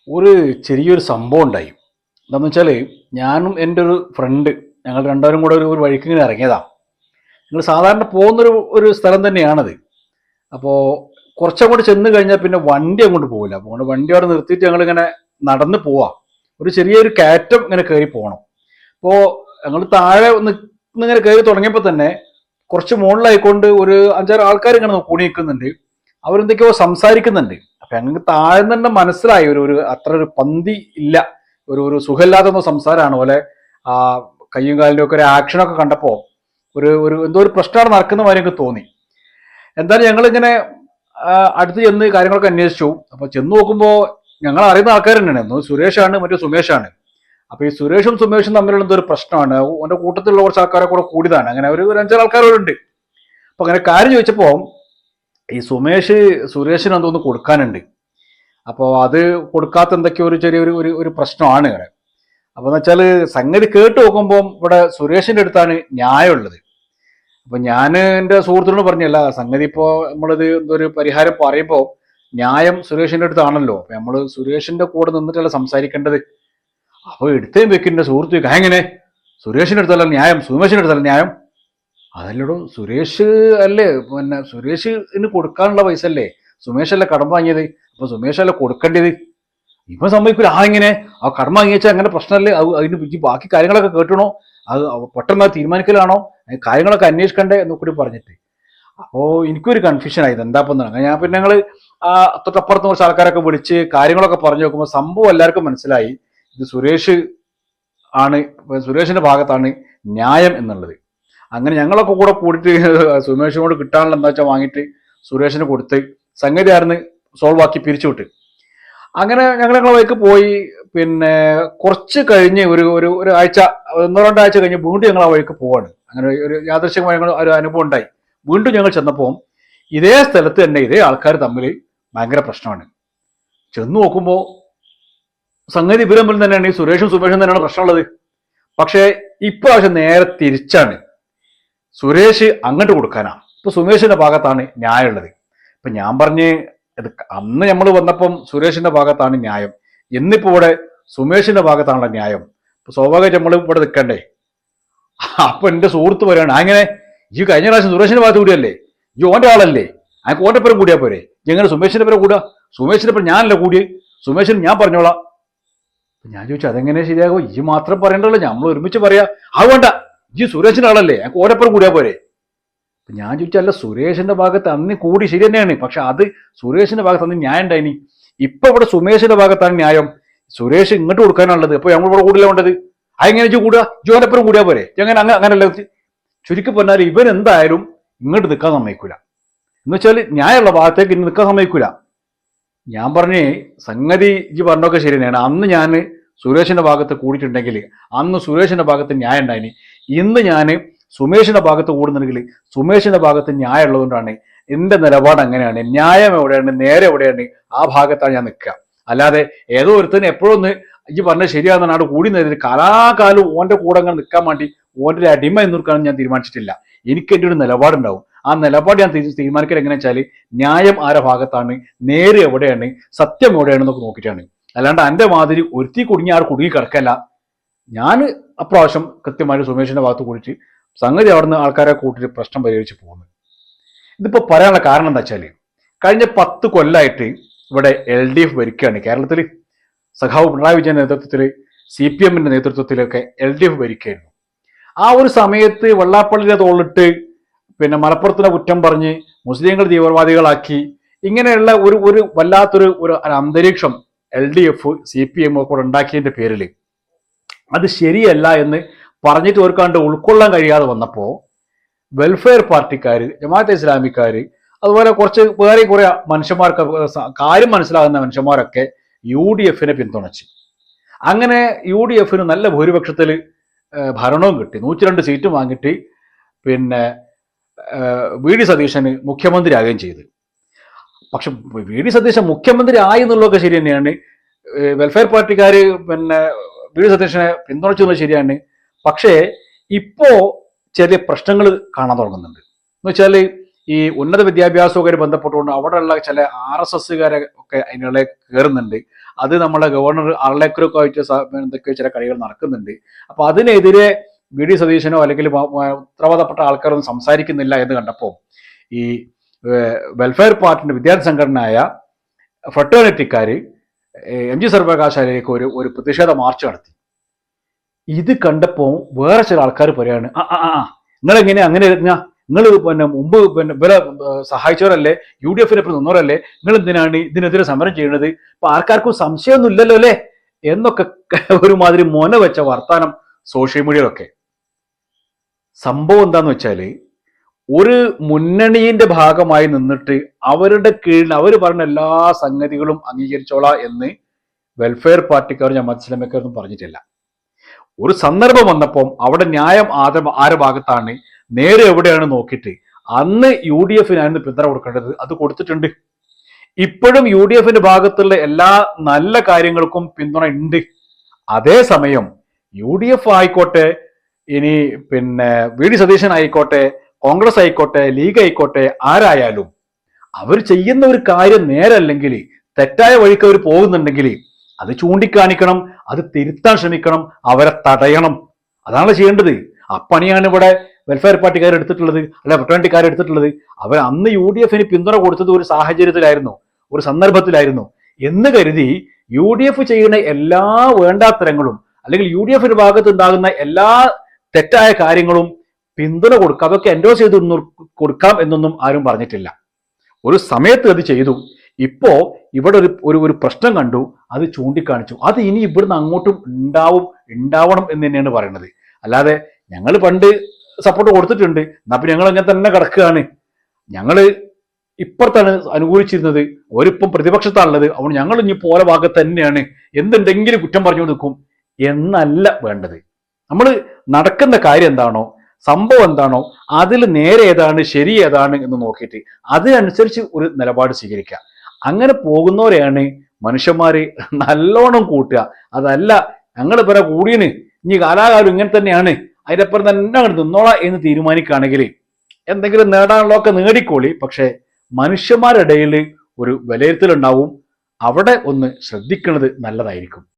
ഒരു ചെറിയൊരു സംഭവം ഉണ്ടായി. എന്താണെന്ന് വെച്ചാൽ ഞാനും എൻ്റെ ഒരു ഫ്രണ്ട് ഞങ്ങൾ രണ്ടുപേരും കൂടെ ഒരു വഴിക്ക് ഇങ്ങനെ ഇറങ്ങിയതാണ്. ഞങ്ങൾ സാധാരണ പോകുന്നൊരു ഒരു സ്ഥലം തന്നെയാണത്. അപ്പോൾ കുറച്ചങ്ങോട്ട് ചെന്ന് കഴിഞ്ഞാൽ പിന്നെ വണ്ടി അങ്ങോട്ട് പോകില്ല. അപ്പോൾ വണ്ടി അവിടെ നിർത്തിയിട്ട് ഞങ്ങളിങ്ങനെ നടന്ന് പോവാം. ഒരു ചെറിയൊരു കയറ്റം ഇങ്ങനെ കയറി പോകണം. അപ്പോൾ ഞങ്ങൾ താഴെ ഇങ്ങനെ കയറി തുടങ്ങിയപ്പോൾ തന്നെ കുറച്ച് മുകളിലായിക്കൊണ്ട് ഒരു അഞ്ചാറ് ആൾക്കാർ ഇങ്ങനെ കൂടി നിൽക്കുന്നുണ്ട്. അവരെന്തൊക്കെയോ സംസാരിക്കുന്നുണ്ട്. അപ്പൊ ഞങ്ങൾക്ക് താഴെ തന്നെ മനസ്സിലായി ഒരു അത്ര ഒരു പന്തി ഇല്ല, ഒരു സുഖമില്ലാത്ത സംസാരമാണ് പോലെ. ആ കയ്യും കാലിൻ്റെ ഒക്കെ ഒരു ആക്ഷനൊക്കെ കണ്ടപ്പോ ഒരു ഒരു എന്തോ ഒരു പ്രശ്നമാണ് നടക്കുന്ന മാതിരി എനിക്ക് തോന്നി. എന്തായാലും ഞങ്ങളിങ്ങനെ അടുത്ത് ചെന്ന് കാര്യങ്ങളൊക്കെ അന്വേഷിച്ചു. അപ്പൊ ചെന്ന് നോക്കുമ്പോൾ ഞങ്ങൾ അറിയുന്ന ആൾക്കാർ തന്നെയാണ്. ഒന്ന് സുരേഷാണ്, മറ്റേ സുമേഷാണ്. അപ്പൊ ഈ സുരേഷും സുമേഷും തമ്മിലുള്ള എന്തോ ഒരു പ്രശ്നമാണ്. ഓന്റെ കൂട്ടത്തിലുള്ള കുറച്ച് ആൾക്കാരെ കൂടെ കൂടിയതാണ്. അങ്ങനെ ഒരു അഞ്ചാറ് ആൾക്കാരോടുണ്ട്. അപ്പൊ അങ്ങനെ കാര്യം ചോദിച്ചപ്പോ ഈ സുരേഷിന് എന്തോന്ന് കൊടുക്കാനുണ്ട്. അപ്പോൾ അത് കൊടുക്കാത്ത എന്തൊക്കെയോ ഒരു ചെറിയൊരു ഒരു ഒരു പ്രശ്നമാണ് ഇവിടെ. അപ്പൊ എന്ന് വെച്ചാല് സംഗതി കേട്ട് നോക്കുമ്പോൾ ഇവിടെ സുരേഷിന്റെ അടുത്താണ് ന്യായമുള്ളത്. അപ്പൊ ഞാൻ എൻ്റെ സുഹൃത്തിനോട് പറഞ്ഞല്ല, സംഗതി ഇപ്പോ നമ്മളിത് എന്തൊരു പരിഹാരം പറയുമ്പോൾ ന്യായം സുരേഷിന്റെ അടുത്താണല്ലോ. അപ്പൊ നമ്മള് സുരേഷിന്റെ കൂടെ നിന്നിട്ടല്ല സംസാരിക്കേണ്ടത്. അപ്പൊ എടുത്തേം വെക്കിന്റെ സുഹൃത്ത് എങ്ങനെ സുരേഷിന്റെ അടുത്തല്ല ന്യായം, സുമേഷിന്റെ അടുത്തല്ല ന്യായം? അതല്ലടോ, സുരേഷ് അല്ലേ, പിന്നെ സുരേഷിന് കൊടുക്കാനുള്ള പൈസ അല്ലേ സുമേഷല്ലേ കടം വാങ്ങിയത്. അപ്പൊ സുമേഷല്ലേ കൊടുക്കേണ്ടത്. ഇപ്പൊ സമ്മതിക്കൂല. ഇങ്ങനെ ആ കടം വാങ്ങിച്ചാൽ അങ്ങനെ പ്രശ്നമല്ലേ, അതിന് ബാക്കി കാര്യങ്ങളൊക്കെ കേട്ടണോ, അത് പെട്ടെന്ന് തീരുമാനിക്കലാണോ, കാര്യങ്ങളൊക്കെ അന്വേഷിക്കണ്ടേ എന്നൊക്കെ കൂടി പറഞ്ഞിട്ട്. അപ്പോ എനിക്കൊരു കൺഫ്യൂഷൻ ആയത് എന്താപ്പെന്നാണ്. ഞാൻ പിന്നെ ഞങ്ങള് തൊട്ടപ്പുറത്ത് കുറച്ച് ആൾക്കാരൊക്കെ വിളിച്ച് കാര്യങ്ങളൊക്കെ പറഞ്ഞു നോക്കുമ്പോൾ സംഭവം എല്ലാവർക്കും മനസ്സിലായി. ഇത് സുരേഷിന്റെ ഭാഗത്താണ് ന്യായം എന്നുള്ളത്. അങ്ങനെ ഞങ്ങളൊക്കെ കൂടെ കൂടിയിട്ട് സുമേഷിനോട് കിട്ടാനുള്ള എന്താ വെച്ചാൽ വാങ്ങിയിട്ട് സുരേഷിന് കൊടുത്ത് സംഗതി ആയിരുന്നു സോൾവ് ആക്കി പിരിച്ചുവിട്ട്. അങ്ങനെ ഞങ്ങളെ വഴിക്ക് പോയി. പിന്നെ കുറച്ച് കഴിഞ്ഞ് ഒരു ആഴ്ച, 1-2 ആഴ്ച കഴിഞ്ഞ് വീണ്ടും ഞങ്ങൾ ആ വഴിക്ക് പോവാണ്. അങ്ങനെ ഒരു യാദൃശ്ചികമായ ഒരു അനുഭവം ഉണ്ടായി. വീണ്ടും ഞങ്ങൾ ചെന്നപ്പോൾ ഇതേ സ്ഥലത്ത് തന്നെ ഇതേ ആൾക്കാർ തമ്മിൽ ഭയങ്കര പ്രശ്നമാണ്. ചെന്ന് നോക്കുമ്പോൾ സംഗതി ഇവർ തമ്മിൽ തന്നെയാണ്, ഈ സുരേഷും സുമേഷും തന്നെയാണ് പ്രശ്നമുള്ളത്. പക്ഷേ ഇപ്രാവശ്യം നേരെ തിരിച്ചാണ്. സുരേഷ് അങ്ങോട്ട് കൊടുക്കാനാ, ഇപ്പൊ സുമേഷിന്റെ ഭാഗത്താണ് ന്യായമുള്ളത്. ഇപ്പൊ ഞാൻ പറഞ്ഞ് ഇത് അന്ന് നമ്മൾ വന്നപ്പം സുരേഷിന്റെ ഭാഗത്താണ് ന്യായം, എന്നിപ്പോ ഇവിടെ സുമേഷിന്റെ ഭാഗത്താണല്ലോ ന്യായം. ഇപ്പൊ സ്വാഭാവികമായിട്ട് നമ്മൾ ഇവിടെ നിൽക്കണ്ടേ. അപ്പൊ എന്റെ സുഹൃത്ത് പറയാണ്, അങ്ങനെ ഈ കഴിഞ്ഞ പ്രാവശ്യം സുരേഷിന്റെ ഭാഗത്ത് കൂടിയല്ലേ, ഈ ഓന്റെ ആളല്ലേ, അയാൾക്ക് ഓന്റെ പേരും കൂടിയാ പോരെ, എങ്ങനെ സുമേഷിന്റെ പേരെ കൂടുക? സുമേഷിന്റെ പേര് ഞാനല്ല കൂടിയേ, സുമേഷിന് ഞാൻ പറഞ്ഞോളാം. ഞാൻ ചോദിച്ചു അതെങ്ങനെ ശരിയാകും, ഈ മാത്രം പറയണ്ടല്ലോ, നമ്മൾ ഒരുമിച്ച് പറയാ. അത് വേണ്ട, ഈ സുരേഷിന്റെ ആളല്ലേ, ഞങ്ങൾക്ക് ഓരപ്പുറം കൂടിയാ പോരെ. ഞാൻ ചോദിച്ചല്ല, സുരേഷിന്റെ ഭാഗത്ത് അന്ന് കൂടി ശരി തന്നെയാണ്, പക്ഷെ അത് സുരേഷിന്റെ ഭാഗത്ത് അന്ന് ന്യായം ഉണ്ടായിനി. ഇപ്പൊ ഇവിടെ സുമേഷിന്റെ ഭാഗത്താണ് ന്യായം. സുരേഷ് ഇങ്ങോട്ട് കൊടുക്കാനുള്ളത്, ഇപ്പൊ ഞങ്ങൾ ഇവിടെ കൂടില്ല വേണ്ടത്. അതെങ്ങനെ കൂടുക, ജോനപ്പുറം കൂടിയാ പോരെ, എങ്ങനെ അങ്ങനല്ല. ചുരുക്കി പറഞ്ഞാൽ ഇവൻ എന്തായാലും ഇങ്ങോട്ട് നിൽക്കാൻ സമ്മതിക്കൂല. എന്ന് വെച്ചാൽ ന്യായമുള്ള ഭാഗത്തേക്ക് ഇന്ന് നിൽക്കാൻ സമ്മതിക്കൂല. ഞാൻ പറഞ്ഞേ സംഗതി ഈ പറഞ്ഞൊക്കെ ശരി തന്നെയാണ്. അന്ന് ഞാൻ സുരേഷിന്റെ ഭാഗത്ത് കൂടിയിട്ടുണ്ടെങ്കിൽ അന്ന് സുരേഷിന്റെ ഭാഗത്ത് ന്യായം ഉണ്ടായിനി. ഇന്ന് ഞാൻ സുമേഷിന്റെ ഭാഗത്ത് കൂടുന്നുണ്ടെങ്കിൽ സുമേഷിന്റെ ഭാഗത്ത് ന്യായം ഉള്ളതുകൊണ്ടാണ് എന്റെ നിലപാട് അങ്ങനെയാണ്. ന്യായം എവിടെയാണ്, നേരെ എവിടെയാണ്, ആ ഭാഗത്താണ് ഞാൻ നിൽക്കുക. അല്ലാതെ ഏതോ ഒരുത്തന് എപ്പോഴൊന്ന് ഈ പറഞ്ഞത് ശരിയാണെന്നാണ് അവിടെ കൂടി നേരിട്ട് കാലാകാലം ഓന്റെ കൂടെ അങ്ങനെ നിൽക്കാൻ വേണ്ടി ഓന്റെ ഒരു അടിമ എന്ന് നിൽക്കാനും ഞാൻ തീരുമാനിച്ചിട്ടില്ല. എനിക്ക് എൻ്റെ ഒരു നിലപാടുണ്ടാവും. ആ നിലപാട് ഞാൻ തീരുമാനിക്കാൻ എങ്ങനെ വെച്ചാൽ ന്യായം ആരുടെ ഭാഗത്താണ്, നേര് എവിടെയാണ്, സത്യം എവിടെയാണെന്നൊക്കെ നോക്കിയിട്ടാണ്. അല്ലാണ്ട് എൻ്റെ മാതിരി ഒരുത്തി കുടുങ്ങി ആൾ കുടുങ്ങി കിടക്കല്ല. ഞാൻ അപ്രാവശ്യം കൃത്യമായിട്ട് സുമേഷിന്റെ ഭാഗത്ത് കൂടിയിട്ട് സംഗതി അവിടുന്ന് ആൾക്കാരെ കൂട്ടിയിട്ട് പ്രശ്നം പരിഹരിച്ച് പോകുന്നു. ഇതിപ്പോ പറയാനുള്ള കാരണം എന്താ വെച്ചാല് കഴിഞ്ഞ 10 കൊല്ലമായിട്ട് ഇവിടെ LDF ഭരിക്കുകയാണ് കേരളത്തിൽ. സഖാവ് പിണറായി വിജയന്റെ നേതൃത്വത്തിൽ, CPM-ന്റെ നേതൃത്വത്തിലൊക്കെ LDF ഭരിക്കുകയായിരുന്നു. ആ ഒരു സമയത്ത് വെള്ളാപ്പള്ളിയുടെ തോളിട്ട് പിന്നെ മലപ്പുറത്തിനെ കുറ്റം പറഞ്ഞ് മുസ്ലിങ്ങൾ തീവ്രവാദികളാക്കി ഇങ്ങനെയുള്ള ഒരു വല്ലാത്തൊരു അന്തരീക്ഷം LDF CPM ഒക്കെ ഉണ്ടാക്കിയതിന്റെ പേരിൽ അത് ശരിയല്ല എന്ന് പറഞ്ഞിട്ട് ഓർക്കാണ്ട് ഉൾക്കൊള്ളാൻ കഴിയാതെ വന്നപ്പോൾ വെൽഫെയർ പാർട്ടിക്കാർ, ജമാഅത്തെ ഇസ്ലാമിക്കാർ, അതുപോലെ കുറച്ച് വേറെ കുറെ മനുഷ്യന്മാർക്ക് കാര്യം മനസ്സിലാകുന്ന മനുഷ്യന്മാരൊക്കെ UDF-നെ പിന്തുണച്ച്. അങ്ങനെ UDF-ന് നല്ല ഭൂരിപക്ഷത്തിൽ ഭരണവും കിട്ടി, 102 സീറ്റും വാങ്ങിയിട്ട് പിന്നെ VD സതീശന് മുഖ്യമന്ത്രിയാകുകയും ചെയ്തു. പക്ഷെ VD സതീശൻ മുഖ്യമന്ത്രി ആയി എന്നുള്ളതൊക്കെ ശരി തന്നെയാണ്. വെൽഫെയർ പാർട്ടിക്കാർ പിന്നെ VD സതീശനെ പിന്തുണച്ചെന്നുള്ളത് ശരിയാണ്. പക്ഷേ ഇപ്പോ ചെറിയ പ്രശ്നങ്ങൾ കാണാൻ തുടങ്ങുന്നുണ്ട്. എന്ന് വെച്ചാൽ ഈ ഉന്നത വിദ്യാഭ്യാസവുമായി ബന്ധപ്പെട്ടുകൊണ്ട് അവിടെയുള്ള ചില RSSകാരെ ഒക്കെ അതിനുള്ള കയറുന്നുണ്ട്. അത് നമ്മളെ ഗവർണർ ആളിലേക്കൊക്കെ ആയിട്ട് എന്തൊക്കെയോ ചില കളികൾ നടക്കുന്നുണ്ട്. അപ്പൊ അതിനെതിരെ വി ഡി സതീശനോ അല്ലെങ്കിൽ ഉത്തരവാദപ്പെട്ട ആൾക്കാരൊന്നും സംസാരിക്കുന്നില്ല എന്ന് കണ്ടപ്പോൾ ഈ വെൽഫെയർ പാർട്ടിന്റെ വിദ്യാർത്ഥി സംഘടനയായ ഫ്രട്ടേണിറ്റിക്കാര് MG സർവകലാശാലയിലേക്ക് ഒരു പ്രതിഷേധ മാർച്ച് നടത്തി. ഇത് കണ്ടപ്പോൾ വേറെ ചില ആൾക്കാർ പറയാണ്, നിങ്ങളെങ്ങനെ അങ്ങനെ നിങ്ങൾ മുമ്പ് ഇവരെ സഹായിച്ചവരല്ലേ, UDF നിന്നവരല്ലേ, നിങ്ങൾ എന്തിനാണ് ഇതിനെതിരെ സമരം ചെയ്യുന്നത്, ഇപ്പൊ ആർക്കാർക്കും സംശയമൊന്നും ഇല്ലല്ലോ അല്ലേ എന്നൊക്കെ ഒരുമാതിരി മൊന വെച്ച വർത്താനം സോഷ്യൽ മീഡിയയിലൊക്കെ. സംഭവം എന്താന്ന് വെച്ചാല്, ഒരു മുന്നണിയുടെ ഭാഗമായി നിന്നിട്ട് അവരുടെ കീഴിൽ അവർ പറഞ്ഞ എല്ലാ സംഗതികളും അംഗീകരിച്ചോളാം എന്ന് വെൽഫെയർ പാർട്ടിക്കാർ ജമാഅത്ത് ഇസ്ലാമിക്കാരൊന്നും പറഞ്ഞിട്ടില്ല. ഒരു സന്ദർഭം വന്നപ്പോൾ അവിടെ ന്യായം ആരുടെ ഭാഗത്താണ്, നേരെ എവിടെയാണ് നോക്കിയിട്ട് അന്ന് UDFനായിരുന്നു പിന്തുണ കൊടുക്കേണ്ടത്, അത് കൊടുത്തിട്ടുണ്ട്. ഇപ്പോഴും UDFന്റെ ഭാഗത്തുള്ള എല്ലാ നല്ല കാര്യങ്ങൾക്കും പിന്തുണ ഉണ്ട്. അതേസമയം UDF ആയിക്കോട്ടെ, ഇനി വി ഡി സതീശൻ ആയിക്കോട്ടെ, കോൺഗ്രസ് ആയിക്കോട്ടെ, ലീഗ് ആയിക്കോട്ടെ, ആരായാലും അവർ ചെയ്യുന്ന ഒരു കാര്യം നേരല്ലെങ്കിൽ, തെറ്റായ വഴിക്ക് അവർ പോകുന്നുണ്ടെങ്കിൽ അത് ചൂണ്ടിക്കാണിക്കണം, അത് തിരുത്താൻ ശ്രമിക്കണം, അവരെ തടയണം. അതാണ് ചെയ്യേണ്ടത്. അപ്പണിയാണ് ഇവിടെ വെൽഫെയർ പാർട്ടിക്കാർ എടുത്തിട്ടുള്ളത്, അല്ല ഫ്രട്ടേണിറ്റിക്കാർ എടുത്തിട്ടുള്ളത്. അവർ അന്ന് UDFന് പിന്തുണ കൊടുത്തത് ഒരു സാഹചര്യത്തിലായിരുന്നു, ഒരു സന്ദർഭത്തിലായിരുന്നു എന്ന് കരുതി UDF ചെയ്യുന്ന എല്ലാ വേണ്ടാത്തരങ്ങളും അല്ലെങ്കിൽ UDFന്റെ ഭാഗത്ത് ഉണ്ടാകുന്ന എല്ലാ തെറ്റായ കാര്യങ്ങളും പിന്തുണ കൊടുക്കുക, അതൊക്കെ എൻഡോസ് ചെയ്ത് കൊടുക്കാം എന്നൊന്നും ആരും പറഞ്ഞിട്ടില്ല. ഒരു സമയത്ത് അത് ചെയ്തു. ഇപ്പോ ഇവിടെ ഒരു പ്രശ്നം കണ്ടു, അത് ചൂണ്ടിക്കാണിച്ചു. അത് ഇനി ഇവിടുന്ന് അങ്ങോട്ടും ഉണ്ടാവണം എന്ന് തന്നെയാണ് പറയുന്നത്. അല്ലാതെ ഞങ്ങൾ പണ്ട് സപ്പോർട്ട് കൊടുത്തിട്ടുണ്ട്, എന്നാ പിന്നെ ഞങ്ങൾ അങ്ങനെ തന്നെ കിടക്കുകയാണ്, ഞങ്ങൾ ഇപ്പുറത്താണ് അനുകൂലിച്ചിരുന്നത്, അവരിപ്പം പ്രതിപക്ഷത്താണുള്ളത്, അതുകൊണ്ട് ഞങ്ങൾ ഇനി പോലെ ഭാഗത്ത് തന്നെയാണ്, എന്തുണ്ടെങ്കിലും കുറ്റം പറഞ്ഞു നിൽക്കും എന്നല്ല വേണ്ടത്. നമ്മൾ നടക്കുന്ന കാര്യം എന്താണോ, സംഭവം എന്താണോ, അതിൽ നേരെ ഏതാണ്, ശരി ഏതാണ് എന്ന് നോക്കിയിട്ട് അതിനനുസരിച്ച് ഒരു നിലപാട് സ്വീകരിക്കുക. അങ്ങനെ പോകുന്നവരെയാണ് മനുഷ്യന്മാര് നല്ലോണം കൂട്ടുക. അതല്ല ഞങ്ങൾ ഇവരെ കൂടിയന് ഇനി കാലാകാലം ഇങ്ങനെ തന്നെയാണ്, അതിനപ്പുറം തന്നെ അങ്ങോട്ട് നിന്നോളാം എന്ന് തീരുമാനിക്കുകയാണെങ്കിൽ എന്തെങ്കിലും നേടാനുള്ളതൊക്കെ നേടിക്കോളി. പക്ഷെ മനുഷ്യന്മാരുടെ ഇടയിൽ ഒരു വിലയിരുത്തലുണ്ടാവും. അവിടെ ഒന്ന് ശ്രദ്ധിക്കുന്നത് നല്ലതായിരിക്കും.